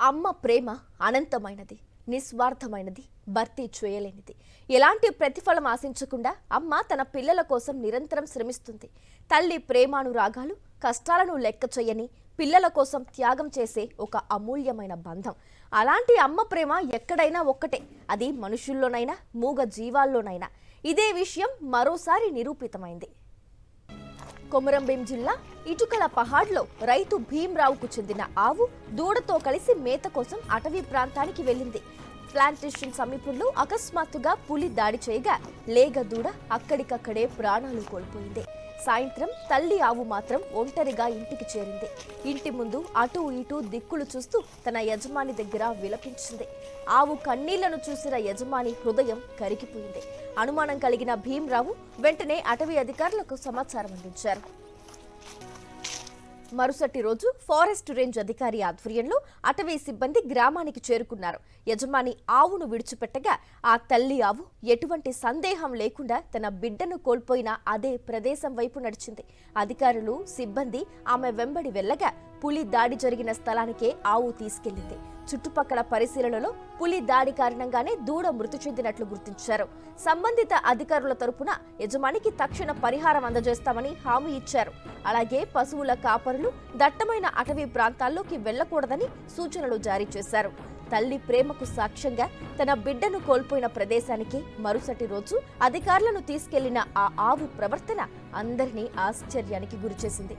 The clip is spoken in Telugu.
అమ్మ ప్రేమ అనంతమైనది, నిస్వార్థమైనది, భర్తీ చేయలేనిది. ఎలాంటి ప్రతిఫలం ఆశించకుండా అమ్మ తన పిల్లల కోసం నిరంతరం శ్రమిస్తుంది. తల్లి ప్రేమానురాగాలు, కష్టాలను లెక్క చేయని పిల్లల కోసం త్యాగం చేసే ఒక అమూల్యమైన బంధం. అలాంటి అమ్మ ప్రేమ ఎక్కడైనా ఒక్కటే, అది మనుషుల్లోనైనా మూగ జీవాల్లోనైనా. ఇదే విషయం మరోసారి నిరూపితమైంది. కొమురంభీం జిల్లా ఇటుకల పహాడ్లో రైతు భీమ్రావుకు చెందిన ఆవు దూడతో కలిసి మేత కోసం అటవీ ప్రాంతానికి వెళ్ళింది. ప్లాంటేషన్ సమీపంలో అకస్మాత్తుగా పులి దాడి చేయగా లేగ దూడ అక్కడికక్కడే ప్రాణాలు కోల్పోయింది. సాయంత్రం తల్లి ఆవు మాత్రం ఒంటరిగా ఇంటికి చేరింది. ఇంటి ముందు అటూ ఇటూ దిక్కులు చూస్తూ తన యజమాని దగ్గర విలపించింది. ఆవు కన్నీళ్లను చూసిన యజమాని హృదయం కరిగిపోయింది. అనుమానం కలిగిన భీమ్రావు వెంటనే అటవీ అధికారులకు సమాచారం అందించారు. మరుసటి రోజు ఫారెస్ట్ రేంజ్ అధికారి ఆధ్వర్యంలో అటవీ సిబ్బంది గ్రామానికి చేరుకున్నారు. యజమాని ఆవును విడిచిపెట్టగా ఆ తల్లి ఆవు ఎటువంటి సందేహం లేకుండా తన బిడ్డను కోల్పోయిన అదే ప్రదేశం వైపు నడిచింది. అధికారులు, సిబ్బంది ఆమె వెంబడి వెళ్లగా పులి దాడి జరిగిన స్థలానికే ఆవు తీసుకెళ్లింది. చుట్టుపక్కల పరిశీలనలో పులి దాడి కారణంగానే దూడ మృతి చెందినట్లు గుర్తించారు. సంబంధిత అధికారుల తరపున యజమానికి తక్షణ పరిహారం అందజేస్తామని హామీ ఇచ్చారు. అలాగే పశువుల కాపరులు దట్టమైన అటవీ ప్రాంతాల్లోకి వెళ్లకూడదని సూచనలు జారీ చేశారు. తల్లి ప్రేమకు సాక్ష్యంగా తన బిడ్డను కోల్పోయిన ప్రదేశానికి మరుసటి రోజు అధికారులను తీసుకెళ్లిన ఆ ఆవు ప్రవర్తన అందరినీ ఆశ్చర్యానికి గురిచేసింది.